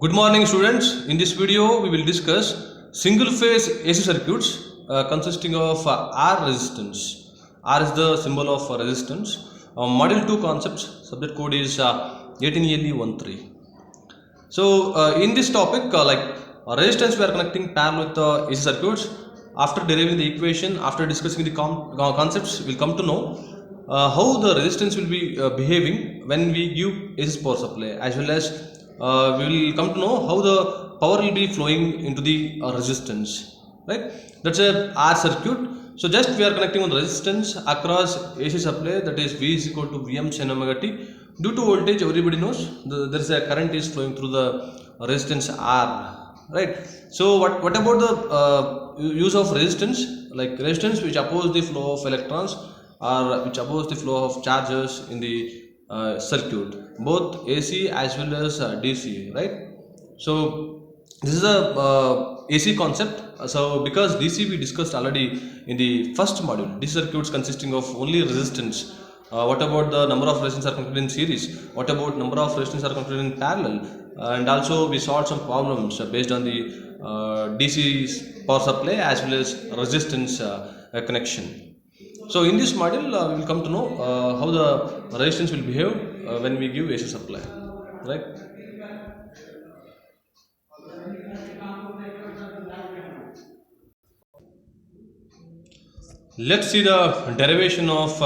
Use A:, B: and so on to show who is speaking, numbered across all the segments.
A: Good morning, students. In this video, we will discuss single phase AC circuits consisting of R resistance. R is the symbol of resistance. Module 2 concepts, subject code is 18LE13. So, in this topic, resistance, we are connecting parallel with AC circuits. After deriving the equation, after discussing the concepts, we will come to know how the resistance will be behaving when we give AC power supply, as well as we will come to know how the power will be flowing into the resistance, right? That's a R circuit. So just we are connecting on the resistance across AC supply, that is V is equal to Vm sin omega t. Due to voltage, everybody knows there is a current is flowing through the resistance R, right? So what about the use of resistance? Like resistance which oppose the flow of electrons or which oppose the flow of charges in the circuit, both AC as well as DC, right? So this is a AC concept. So because DC we discussed already in the first module, DC circuits consisting of only resistance. What about the number of resistors are connected in series? What about number of resistors are connected in parallel? And also we solved some problems based on the DC power supply as well as resistance connection. So in this module, we will come to know how the resistance will behave when we give AC supply, right? Let's see the derivation of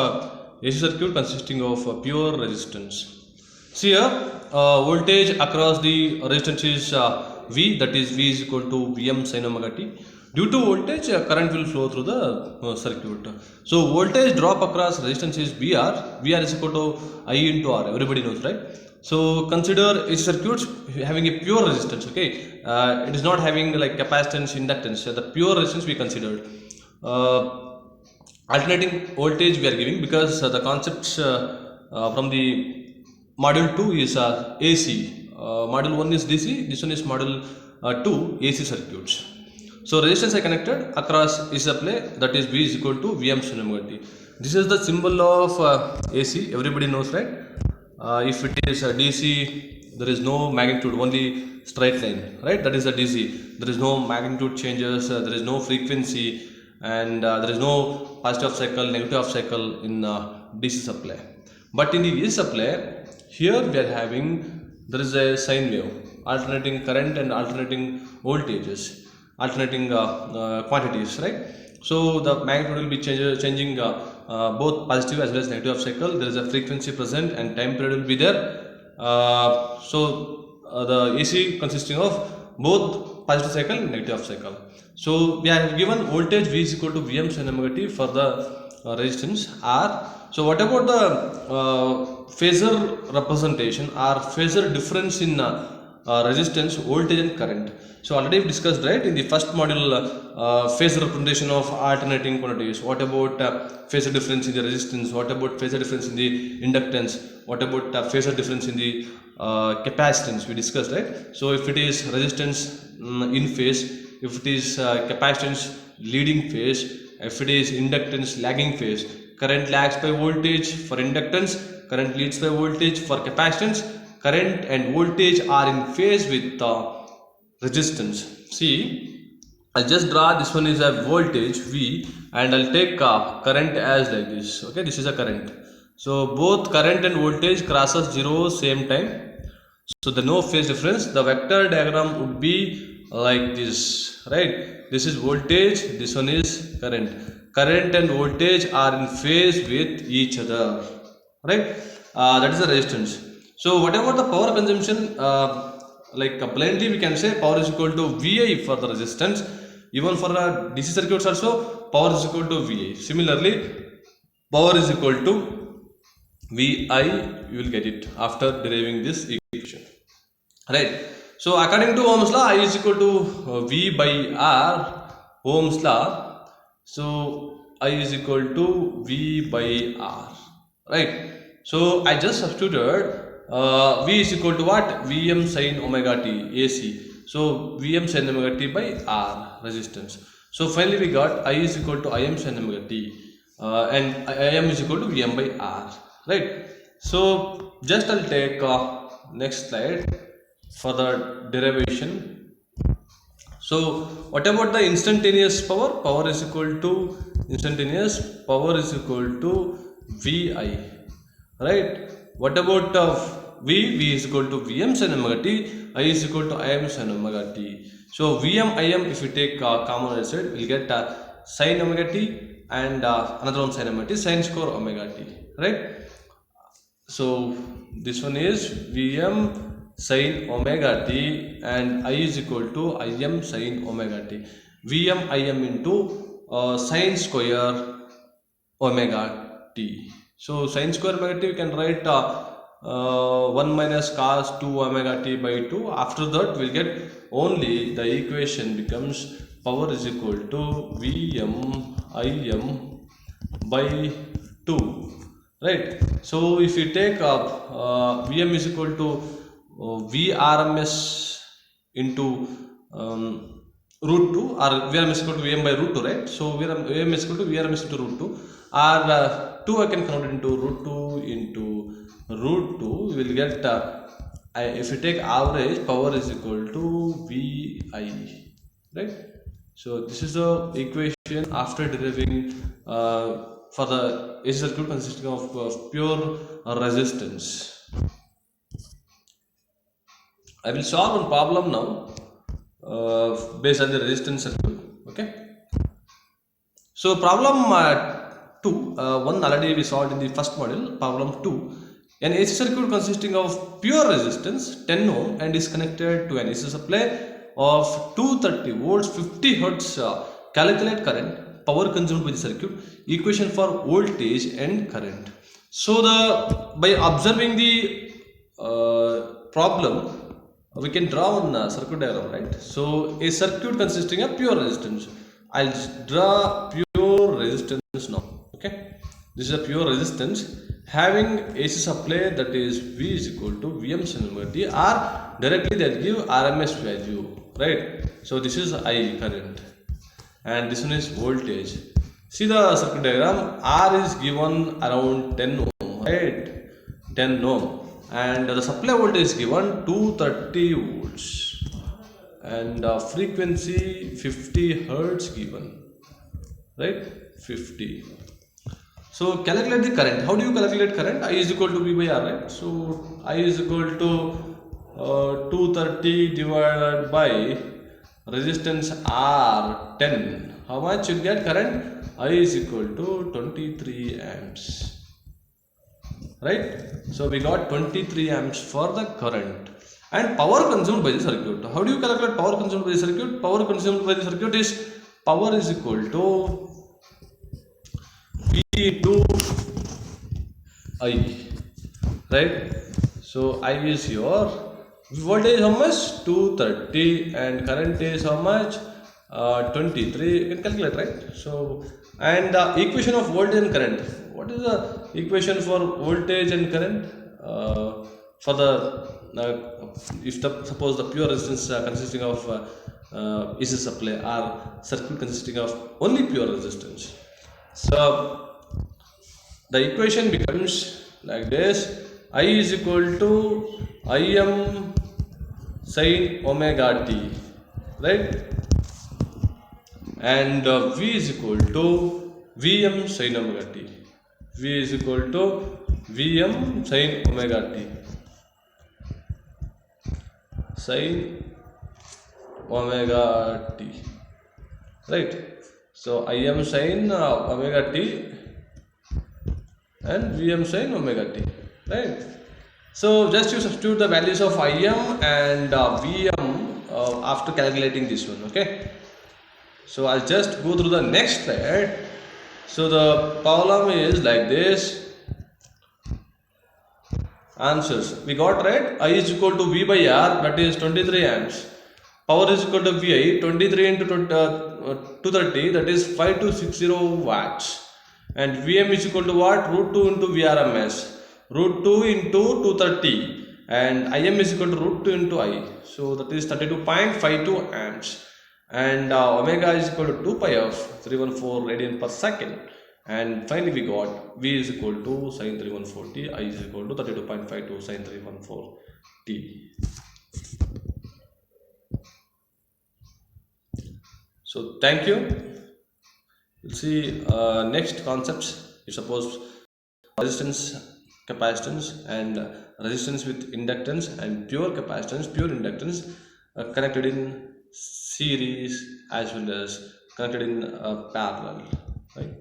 A: AC circuit consisting of pure resistance. See here, voltage across the resistance is V, that is V is equal to Vm sin omega t. Due to voltage, current will flow through the circuit. So voltage drop across resistance is VR. VR is equal to I into R. Everybody knows, right? So consider AC circuits having a pure resistance. Okay, it is not having like capacitance, inductance. The pure resistance we considered. Alternating voltage we are giving because the concepts from the module 2 is AC. Module 1 is DC. This one is module 2 AC circuits. So resistance I connected across AC supply, that is V is equal to Vm sin omega t. This is the symbol of AC. Everybody knows, right? If it is DC, there is no magnitude, only straight line, right? That is the DC. There is no magnitude changes. There is no frequency, and there is no positive cycle, negative cycle in DC supply. But in the AC supply, here we are having, there is a sine wave, alternating current and alternating voltages, alternating quantities, right? So the magnitude will be changing both positive as well as negative cycle. There is a frequency present and time period will be there. The AC consisting of both positive cycle and negative cycle. So we have given voltage V is equal to Vm sin omega t for the resistance R. So what about the phasor representation or phasor difference in resistance, voltage and current? So already we discussed, right, in the first module, phasor representation of alternating quantities. What about phasor difference in the resistance? What about phasor difference in the inductance? What about phasor difference in the capacitance? We discussed, right? So if it is resistance in phase, if it is capacitance leading phase, if it is inductance lagging phase, current lags by voltage for inductance, current leads by voltage for capacitance. Current and voltage are in phase with resistance. See, I'll just draw, this one is a voltage V and I'll take current as like this. Okay, this is a current. So both current and voltage crosses 0 same time. So the no phase difference. The vector diagram would be like this, right? This is voltage, this one is current. Current and voltage are in phase with each other, right? That is the resistance. So whatever the power consumption, blindly we can say power is equal to VI for the resistance. Even for DC circuits also, power is equal to VI. Similarly, power is equal to VI, you will get it after deriving this equation, right? So according to Ohm's law, I is equal to V by R, Ohm's law. So I is equal to V by R, right? So I just substituted V is equal to what? Vm sin omega t, AC. So Vm sin omega t by R, resistance. So finally we got I is equal to Im sin omega t and Im is equal to Vm by R, right? So just I'll take next slide. for the derivation. So what about the instantaneous power? Power is equal to instantaneous power is equal to Vi, right? What about V? V is equal to Vm sin omega t. I is equal to Im sin omega t. So Vm Im, if you take common outside, we'll get sin omega t and another one sin omega t, sin square omega t, right? So this one is Vm sin omega t and I is equal to Im sin omega t. Vm Im into sin square omega t. So sin square omega t we can write 1 minus cos 2 omega t by 2. After that we'll get only the equation becomes power is equal to Vm Im by 2, right? So if you take Vm is equal to Vrms into root 2, or Vrm is equal to Vm by root 2, right? So Vm is equal to Vrms into root 2, or 2 I can convert into root 2 into root 2. We will get if you take average, power is equal to Vi, right? So this is the equation after deriving for the AC circuit consisting of pure resistance. I will solve one problem now based on the resistance circuit. Okay. So problem 2, one already we solved in the first module. Problem 2. An AC circuit consisting of pure resistance 10 ohm and is connected to an AC supply of 230 volts 50 hertz. Calculate current, power consumed by the circuit, equation for voltage and current. So by observing the problem, we can draw one circuit diagram, right? So a circuit consisting of pure resistance. I'll draw pure resistance now. Okay, this is a pure resistance having AC supply, that is V is equal to Vm sin omega t, or directly they'll give RMS value, right? So this is I current and this one is voltage. See the circuit diagram. R is given around 10 ohm, right? 10 ohm, and the supply voltage is given 230 volts and frequency 50 hertz given, right? 50. So calculate the current. How do you calculate current? I is equal to V by R, right? So I is equal to 230 divided by resistance R 10. How much you get current? I is equal to 23 amps, right? So we got 23 amps for the current. And power consumed by the circuit. How do you calculate power consumed by the circuit? Power consumed by the circuit is power is equal to V into I, right? So I is your voltage how much? 230 and current is how much? 23. You can calculate, right? So and the equation of voltage and current. What is the equation for voltage and current? For the if suppose the pure resistance consisting of AC supply or circuit consisting of only pure resistance. So the equation becomes like this: I is equal to Im sin omega t, right? And V is equal to Vm sin omega t. V is equal to Vm sin omega t. Sin omega t, right? So Im sin omega t and Vm sin omega t, right? So just you substitute the values of Im and Vm after calculating this one. Okay, so I'll just go through the next slide. So the problem is like this. Answers we got, right? I is equal to V by R, that is 23 amps. Power is equal to Vi, 23 into 230, that is 5260 watts. And Vm is equal to what? Root 2 into Vrms, root 2 into 230, and Im is equal to root 2 into I, so that is 32.52 amps. And omega is equal to 2 pi of 314 radian per second. And finally we got V is equal to sin 3140, I is equal to 32.52 sin 314 t. So thank you. We'll see next concepts. You suppose resistance, capacitance, and resistance with inductance, and pure capacitance, pure inductance, connected in series as well as connected in parallel, right?